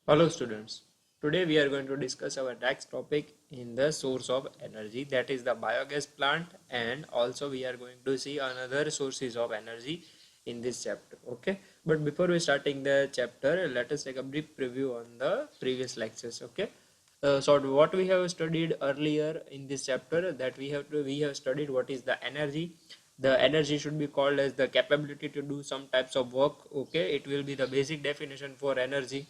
Hello students. Today we are going to discuss our next topic in the source of energy, that is the biogas plant, and also we are going to see another sources of energy in this chapter. Okay, but before we starting the chapter, let us take a brief preview on the previous lectures. Okay, so what we have studied earlier in this chapter, that we have studied what is the energy. The energy should be called as the capability to do some types of work. Okay, it will be the basic definition for energy.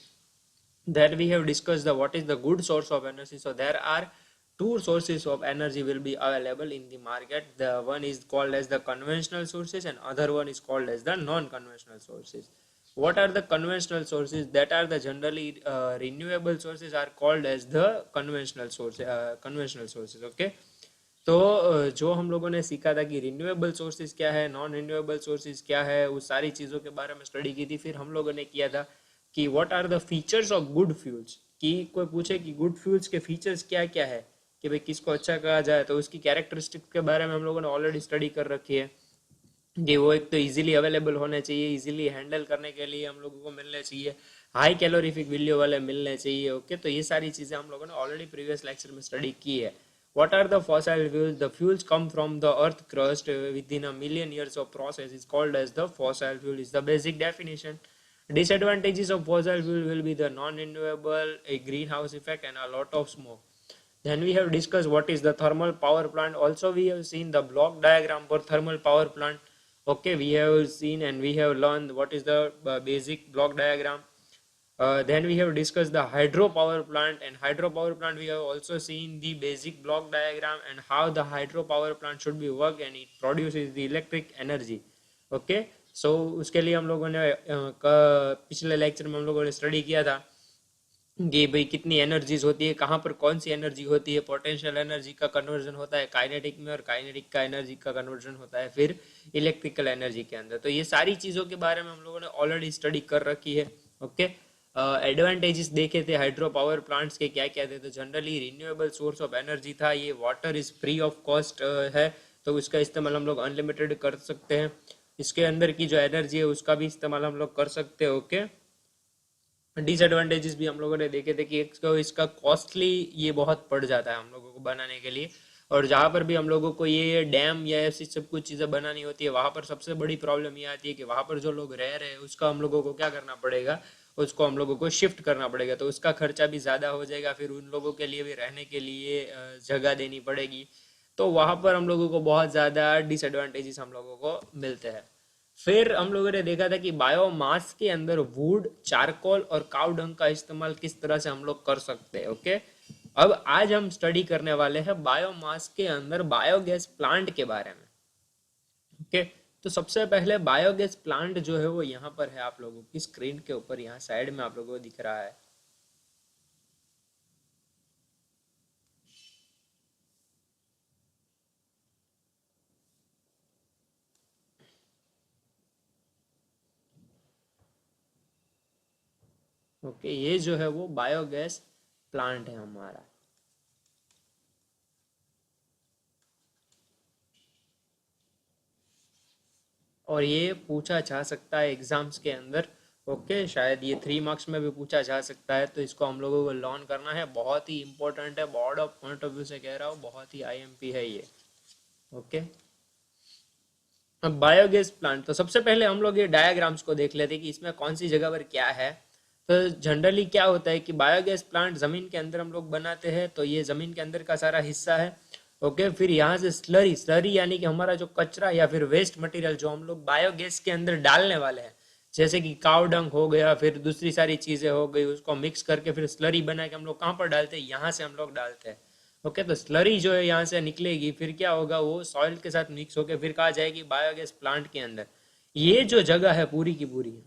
That we have discussed the what is the good source of energy. So there are two sources of energy will be available in the market. The one is called as the conventional sources and other one is called as the non-conventional sources. What are the conventional sources? That are the generally renewable sources are called as the conventional sources. Okay, तो जो हम लोगों ने सीखा था कि renewable sources क्या है, नॉन रिन्यूएबल सोर्सेज क्या है, उस सारी चीज़ों के बारे में स्टडी की थी. फिर हम लोगों ने किया था कि what are the features of good fuels, कि कोई पूछे कि गुड फ्यूल्स के फीचर्स क्या क्या है, कि भाई किसको अच्छा कहा जाए, तो उसकी कैरेक्टरिस्टिक्स के बारे में हम लोगों ने ऑलरेडी स्टडी कर रखी है कि वो एक तो इजीली अवेलेबल होने चाहिए, इजीली हैंडल करने के लिए हम लोगों को मिलने चाहिए, हाई कैलोरीफिक वैल्यू वाले मिलने चाहिए. ओके, तो ये सारी चीज़ें हम लोगों ने ऑलरेडी प्रीवियस लेक्चर में स्टडी की है. What are the fossil fuels? The fuels come from the earth crust within a million years of process is called as the fossil fuel is the basic definition. Disadvantages of fossil fuel will be the non-renewable, a greenhouse effect and a lot of smoke. Then we have discussed what is the thermal power plant. Also we have seen the block diagram for thermal power plant. Okay, we have seen and we have learned what is the basic block diagram. Then we have discussed the hydropower plant, and hydropower plant we have also seen the basic block diagram and how the hydropower plant should be work and it produces the electric energy. Okay, so उसके लिए हम लोगों ने पिछले lecture में हम लोगों ने स्टडी किया था कि भाई कितनी एनर्जीज होती है, कहाँ पर कौन सी एनर्जी होती है, पोटेंशियल एनर्जी का कन्वर्जन होता है काइनेटिक में और काइनेटिक का एनर्जी का कन्वर्जन होता है फिर इलेक्ट्रिकल एनर्जी के अंदर. तो ये सारी चीज़ों के बारे में हम लोगों ने ऑलरेडी स्टडी कर रखी है. ओके, एडवांटेजेस देखे थे हाइड्रो पावर प्लांट्स के क्या क्या थे. तो generally renewable source of energy था, ये water is free of cost है, तो उसका इस्तेमाल हम लोग अनलिमिटेड कर सकते हैं. इसके अंदर की जो एनर्जी है उसका भी इस्तेमाल हम लोग कर सकते हैं. ओके, डिसएडवांटेजेस भी हम लोगों ने देखे थे कि इसका कॉस्टली ये बहुत पड़ जाता है हम लोगों को बनाने के लिए. और जहाँ पर भी हम लोगों को ये डैम या ऐसी सब कुछ चीज़ें बनानी होती है, वहाँ पर सबसे बड़ी प्रॉब्लम ये आती है कि वहाँ पर जो लोग रह रहे हैं उसका हम लोगों को क्या करना पड़ेगा, उसको हम लोगों को शिफ्ट करना पड़ेगा, तो उसका खर्चा भी ज़्यादा हो जाएगा. फिर उन लोगों के लिए भी रहने के लिए जगह देनी पड़ेगी, तो वहाँ पर हम लोगों को बहुत ज़्यादा डिसएडवांटेजेस हम लोगों को मिलते हैं. फिर हम लोगों ने देखा था कि बायोमास के अंदर वुड, चारकोल और काउ डंग का इस्तेमाल किस तरह से हम लोग कर सकते हैं. ओके, अब आज हम स्टडी करने वाले हैं बायोमास के अंदर बायोगैस प्लांट के बारे में. ओके, तो सबसे पहले बायोगैस प्लांट जो है वो यहाँ पर है, आप लोगों की स्क्रीन के ऊपर यहाँ साइड में आप लोगों को दिख रहा है. ओके, ये जो है वो बायोगैस प्लांट है हमारा. और ये पूछा जा सकता है एग्जाम्स के अंदर. ओके, शायद ये 3 मार्क्स में भी पूछा जा सकता है, तो इसको हम लोगों को लर्न करना है. बहुत ही इंपॉर्टेंट है, board of point of view से कह रहा हूँ, बहुत ही आईएमपी है ये. ओके, अब बायोगैस प्लांट, तो सबसे पहले हम लोग ये डायग्राम्स को देख लेते हैं कि इसमें कौन सी जगह पर क्या है. तो जनरली क्या होता है कि बायोगैस प्लांट जमीन के अंदर हम लोग बनाते हैं, तो ये जमीन के अंदर का सारा हिस्सा है. ओके, फिर यहाँ से स्लरी, स्लरी यानी कि हमारा जो कचरा या फिर वेस्ट मटेरियल जो हम लोग बायोगैस के अंदर डालने वाले हैं, जैसे कि काव डंग हो गया, फिर दूसरी सारी चीजें हो गई, उसको मिक्स करके फिर स्लरी बना के हम लोग कहाँ पर डालते हैं, यहाँ से हम लोग डालते हैं. ओके, तो स्लरी जो है यहाँ से निकलेगी, फिर क्या होगा, वो सॉइल के साथ मिक्स होकर फिर कहा जाएगी बायोगैस प्लांट के अंदर. ये जो जगह है पूरी की पूरी,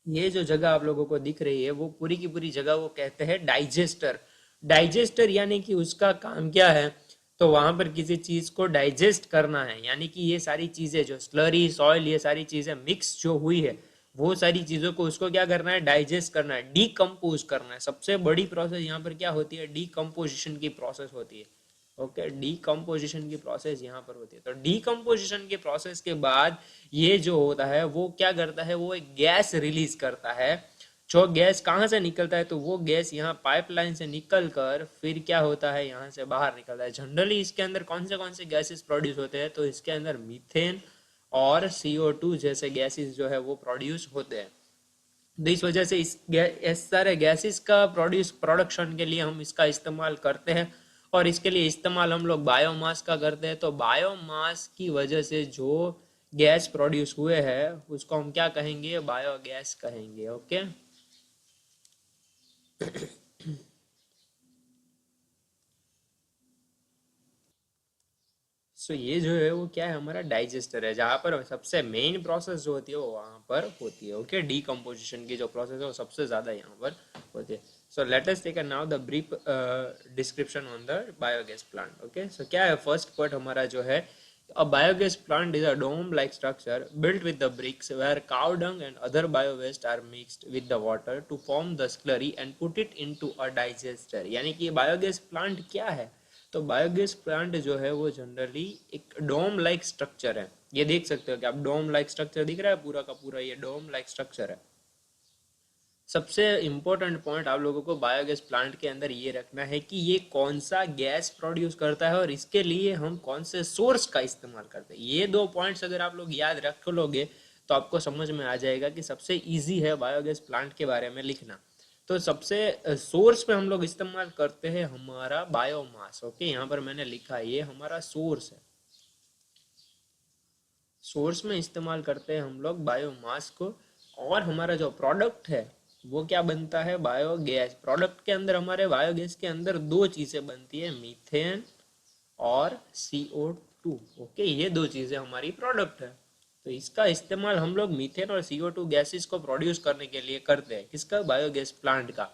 ये जो जगह आप लोगों को दिख रही है वो पूरी की पूरी जगह वो कहते हैं डाइजेस्टर. डाइजेस्टर यानी कि उसका काम क्या है, तो वहां पर किसी चीज को डाइजेस्ट करना है, यानी कि ये सारी चीजें जो स्लरी, सॉइल, ये सारी चीजें मिक्स जो हुई है, वो सारी चीजों को उसको क्या करना है, डाइजेस्ट करना है, डीकम्पोज करना है. सबसे बड़ी प्रोसेस यहाँ पर क्या होती है, डीकम्पोजिशन की प्रोसेस होती है. ओके, डीकम्पोजिशन की प्रोसेस यहाँ पर होती है. तो डीकम्पोजिशन के प्रोसेस के बाद ये जो होता है वो क्या करता है, वो एक गैस रिलीज करता है, जो गैस कहाँ से निकलता है, तो वो गैस यहाँ पाइपलाइन से निकल कर फिर क्या होता है, यहाँ से बाहर निकलता है। जनरली इसके अंदर कौन से गैसेस प्रोड्यूस होते हैं, तो इसके अंदर मीथेन और CO2 जैसे गैसेस जो है वो प्रोड्यूस होते हैं। तो इस वजह से इस सारे गैसेस का प्रोडक्शन के लिए हम इसका इस्तेमाल करते हैं, और इसके लिए इस्तेमाल हम लोग बायोमास का करते हैं। तो बायोमास की वजह से जो गैस प्रोड्यूस हुए हैं उसको हम क्या कहेंगे, बायोगैस कहेंगे। ओके, सो ये जो है वो क्या है, हमारा डाइजेस्टर है, जहाँ पर सबसे मेन प्रोसेस जो होती है वो वहाँ पर होती है। ओके, डीकम्पोजिशन की जो प्रोसेस है वो सबसे ज़्यादा यहाँ पर होती है। So let us take now the brief description on the biogas plant. Okay, so क्या है फर्स्ट पार्ट हमारा जो है, a biogas plant is a dome-like structure built with the bricks where cow dung and other bio-waste are mixed with the water to form the slurry and put it into a digester। यानी कि biogas plant क्या है, तो biogas plant जो है वो generally एक डोम like structure है। ये देख सकते हो कि आप डोम लाइक स्ट्रक्चर दिख रहा है पूरा का पूरा, ये डोम लाइक स्ट्रक्चर है। सबसे इम्पोर्टेंट पॉइंट आप लोगों को बायोगैस प्लांट के अंदर ये रखना है कि ये कौन सा गैस प्रोड्यूस करता है और इसके लिए हम कौन से सोर्स का इस्तेमाल करते हैं। ये दो पॉइंट्स अगर आप लोग याद रख लोगे तो आपको समझ में आ जाएगा कि सबसे इजी है बायोगैस प्लांट के बारे में लिखना। तो सबसे सोर्स पे हम लोग इस्तेमाल करते हैं हमारा बायोमास। ओके, यहाँ पर मैंने लिखा है ये हमारा सोर्स है। सोर्स में इस्तेमाल करते हैं हम लोग बायोमास को, और हमारा जो प्रोडक्ट है वो क्या बनता है, बायोगैस। प्रोडक्ट के अंदर हमारे बायोगैस के अंदर दो चीजें बनती है, मीथेन और CO2। ओके, ये दो चीजें हमारी प्रोडक्ट है। तो इसका इस्तेमाल हम लोग मीथेन और CO2 गैसेस को प्रोड्यूस करने के लिए करते हैं, किसका, बायोगैस प्लांट का।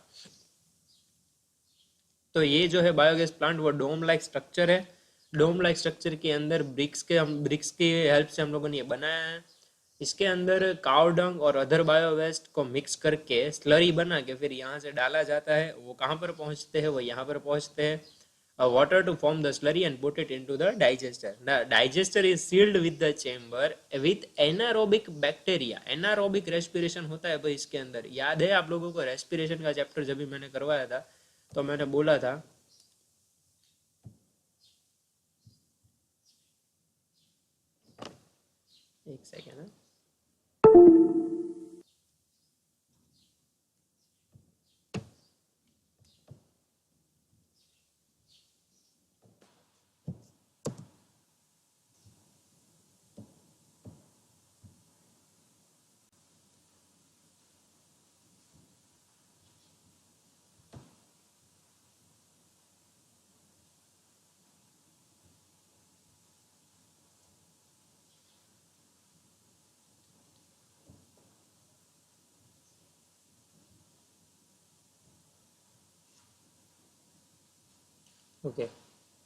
तो ये जो है बायोगैस प्लांट वो डोम लाइक स्ट्रक्चर है। डोम लाइक स्ट्रक्चर के अंदर ब्रिक्स के हेल्प से हम लोगों ने ये बनाया है। इसके अंदर काउ डंग और अदर बायो वेस्ट को मिक्स करके स्लरी बना के फिर यहाँ से डाला जाता है। वो कहाँ पर पहुँचते हैं, वो यहाँ पर पहुँचते हैं। Water to form the slurry and put it into the digester. The digester is sealed with the chamber with anaerobic bacteria. Anaerobic respiration होता है भाई इसके अंदर। याद है आप लोगों को रेस्पिरेशन का चैप्टर जब भी मैंने करवाया था तो मैंने बोला था, एक second. Okay.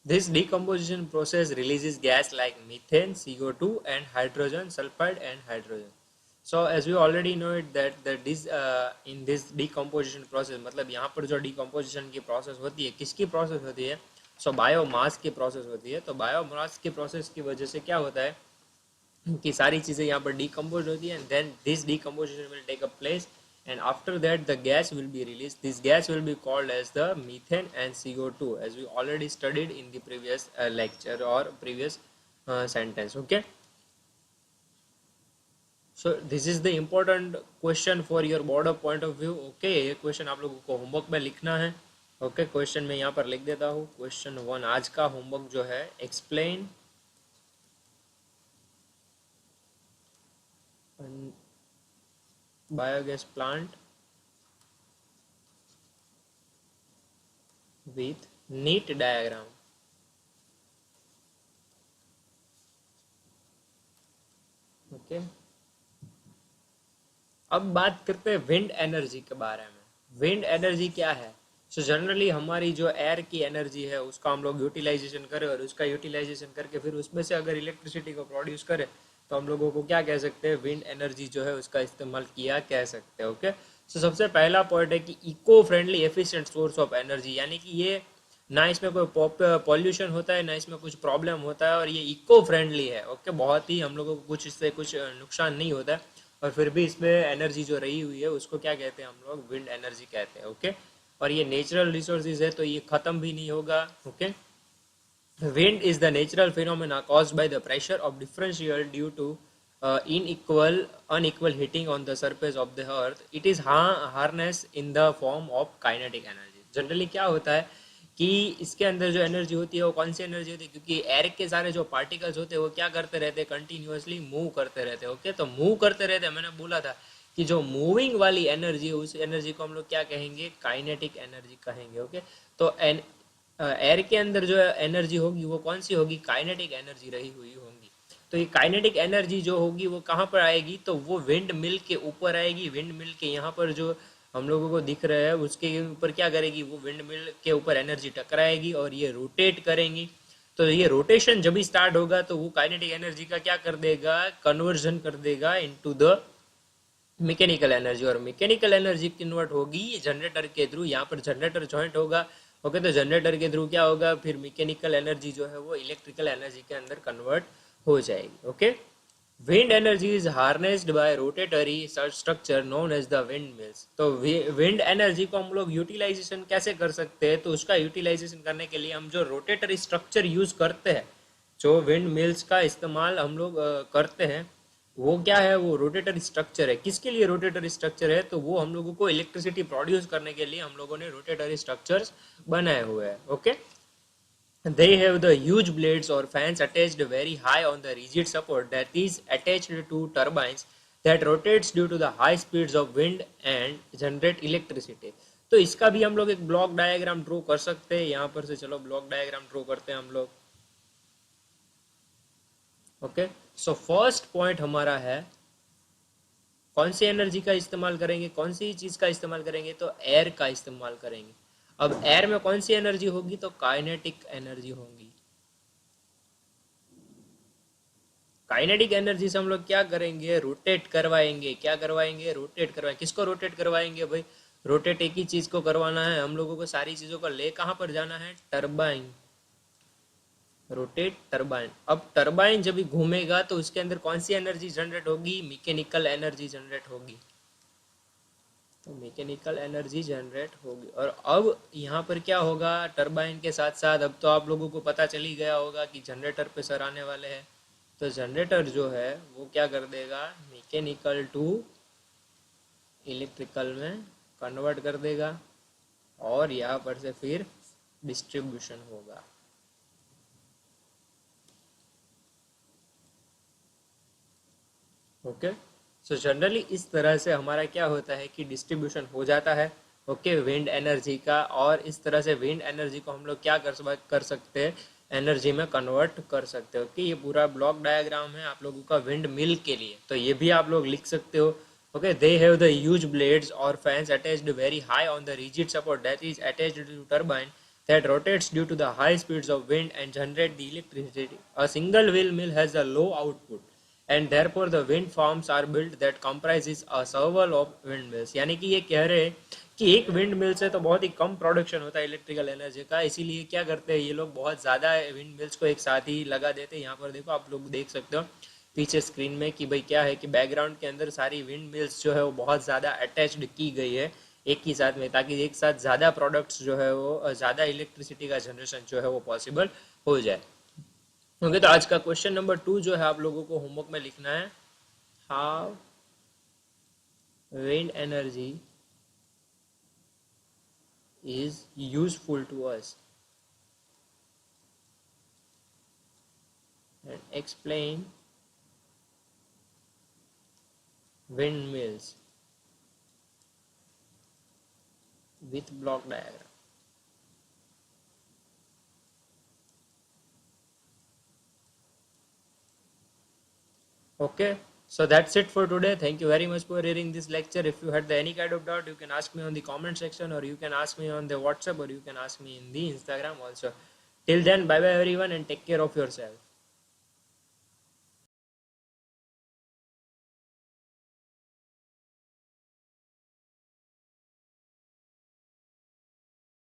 This decomposition process releases gas like methane, CO2, and hydrogen sulfide and hydrogen. So as we already know it that this in this decomposition process, मतलब यहाँ पर जो decomposition की process होती है, किसकी process होती है, so बायोमास की process होती है। तो बायोमास की process की वजह से क्या होता है कि सारी चीज़ें यहाँ पर डिकम्पोज होती है, and then this decomposition will take a place, and after that the gas will be released. This gas will be called as the methane and CO2, as we already studied in the previous lecture or previous sentence. Okay, so this is the important question for your board of point of view. Okay, ये question आप लोगों को homework में लिखना है। Okay, question मैं यहाँ पर लिख देता हूँ। क्वेश्चन 1 आज का होमवर्क जो है, explain biogas plant with neat diagram। Okay, अब बात करते हैं विंड एनर्जी के बारे में। विंड एनर्जी क्या है, सो जनरली हमारी जो एयर की एनर्जी है उसका हम लोग यूटिलाइजेशन करें, और उसका यूटिलाइजेशन करके फिर उसमें से अगर इलेक्ट्रिसिटी को प्रोड्यूस करें तो हम लोगों को क्या कह सकते हैं, विंड एनर्जी जो है उसका इस्तेमाल किया कह सकते हैं। ओके, सो सबसे पहला पॉइंट है कि eco friendly efficient source of energy, यानी कि ये ना इसमें कोई पॉल्यूशन होता है ना इसमें कुछ प्रॉब्लम होता है, और ये इको फ्रेंडली है। ओके, बहुत ही हम लोगों को कुछ इससे कुछ नुकसान नहीं होता है। और फिर भी इसमें एनर्जी जो रही हुई है उसको क्या कहते हैं हम लोग, विंड एनर्जी कहते हैं। ओके, और ये नेचुरल रिसोर्सेज है तो ये खत्म भी नहीं होगा। Okay, wind is the natural phenomena caused by the pressure of differential due to unequal heating on the surface of the earth. It is harnessed in the form of kinetic energy. Generally क्या होता है कि इसके अंदर जो energy होती है वो कौन सी एनर्जी होती है, क्योंकि एयर के सारे जो पार्टिकल्स होते हैं वो क्या करते रहते हैं, कंटिन्यूअसली मूव करते रहते हैं। ओके, तो मूव करते रहते हैं, मैंने बोला था कि जो मूविंग वाली एनर्जी उस एनर्जी को हम लोग क्या कहेंगे, काइनेटिक एनर्जी कहेंगे। ओके, तो एयर के अंदर जो एनर्जी होगी वो कौन सी होगी, काइनेटिक एनर्जी रही हुई होगी। तो ये काइनेटिक एनर्जी जो होगी वो कहाँ पर आएगी, तो वो विंड मिल के ऊपर आएगी। विंड मिल के यहाँ पर जो हम लोगों को दिख रहा है उसके ऊपर क्या करेगी, वो विंड मिल के ऊपर एनर्जी टकराएगी और ये रोटेट करेंगी। तो ये रोटेशन जब भी स्टार्ट होगा तो वो काइनेटिक एनर्जी का क्या कर देगा, कन्वर्जन कर देगा इनटू द मैकेनिकल एनर्जी, और मैकेनिकल एनर्जी कन्वर्ट होगी जनरेटर के थ्रू। यहाँ पर जनरेटर जॉइंट होगा। ओके, तो जनरेटर के थ्रू क्या होगा, फिर मैकेनिकल एनर्जी जो है वो इलेक्ट्रिकल एनर्जी के अंदर कन्वर्ट हो जाएगी। Okay, wind energy is harnessed by rotatory structure known as the windmills. तो विंड एनर्जी को हम लोग यूटिलाइजेशन कैसे कर सकते हैं, तो उसका यूटिलाइजेशन करने के लिए हम जो रोटेटरी स्ट्रक्चर यूज करते हैं, जो विंड मिल्स का इस्तेमाल हम लोग करते हैं, वो क्या है, वो रोटेटरी स्ट्रक्चर है। किसके लिए रोटेटरी स्ट्रक्चर है, तो वो हम लोगों को इलेक्ट्रिसिटी प्रोड्यूस करने के लिए हम लोगों ने रोटेटरी स्ट्रक्चर्स बनाए हुए हैं। Okay, they have the huge blades or fans attached very high on the rigid support that is attached to turbines that rotates due to the high speeds of wind and generate electricity। तो इसका भी हम लोग एक block diagram draw कर सकते हैं। यहाँ पर से चलो ब्लॉक डायग्राम ड्रॉ करते हैं हम लोग। ओके, सो फर्स्ट पॉइंट हमारा है कौन सी एनर्जी का इस्तेमाल करेंगे, कौन सी चीज का इस्तेमाल करेंगे, तो एयर का इस्तेमाल करेंगे। अब एयर में कौन सी एनर्जी होगी, तो काइनेटिक एनर्जी होगी। काइनेटिक एनर्जी से हम लोग क्या करेंगे, रोटेट करवाएंगे। क्या करवाएंगे, रोटेट करवाएंगे। किसको रोटेट करवाएंगे भाई, रोटेट एक ही चीज को करवाना है हम लोगों को, सारी चीजों को ले कहां पर जाना है, टरबाइन। Rotate turbine. अब टरबाइन जब भी घूमेगा तो उसके अंदर कौन सी एनर्जी जनरेट होगी, मैकेनिकल एनर्जी जनरेट होगी। तो मैकेनिकल एनर्जी जनरेट होगी। और अब यहाँ पर क्या होगा, टरबाइन के साथ साथ अब तो आप लोगों को पता चल ही गया होगा कि जनरेटर पे सर आने वाले हैं। तो जनरेटर जो है वो क्या कर देगा, मैकेनिकल टू इलेक्ट्रिकल में कन्वर्ट कर देगा, और यहाँ पर से फिर डिस्ट्रीब्यूशन होगा। ओके, सो जनरली इस तरह से हमारा क्या होता है कि डिस्ट्रीब्यूशन हो जाता है। ओके, विंड एनर्जी का, और इस तरह से विंड एनर्जी को हम लोग क्या कर सकते हैं, एनर्जी में कन्वर्ट कर सकते हो। ओके, ये पूरा ब्लॉक डायग्राम है आप लोगों का विंड मिल के लिए, तो ये भी आप लोग लिख सकते हो। Okay, they have the huge blades और fans attached very high on the rigid support that is attached to turbine that rotates due to the high speeds of wind and generate the electricity. A single wheel mill has a low output and therefore the wind farms are built that comprises a several of windmills। यानी कि ये कह रहे हैं कि एक wind mill से तो बहुत ही कम प्रोडक्शन होता है इलेक्ट्रिकल एनर्जी का, इसीलिए क्या करते हैं ये लोग, बहुत ज़्यादा विंड मिल्स को एक साथ ही लगा देते हैं। यहाँ पर देखो, आप लोग देख सकते हो पीछे स्क्रीन में कि भाई क्या है कि बैकग्राउंड के अंदर सारी विंड मिल्स जो है वो बहुत ज़्यादा अटैच्ड की गई है एक ही साथ में, ताकि एक साथ ज़्यादा प्रोडक्ट्स जो है वो, ज़्यादा इलेक्ट्रिसिटी का जनरेशन जो है वो पॉसिबल हो जाए। ओके, तो आज का क्वेश्चन नंबर 2 जो है आप लोगों को होमवर्क में लिखना है, how wind energy is useful to us and explain windmills with block diagram। Okay, so that's it for today. Thank you very much for hearing this lecture. If you had any kind of doubt, you can ask me on the comment section, or you can ask me on the WhatsApp, or you can ask me in the Instagram also. Till then, bye bye everyone, and take care of yourself.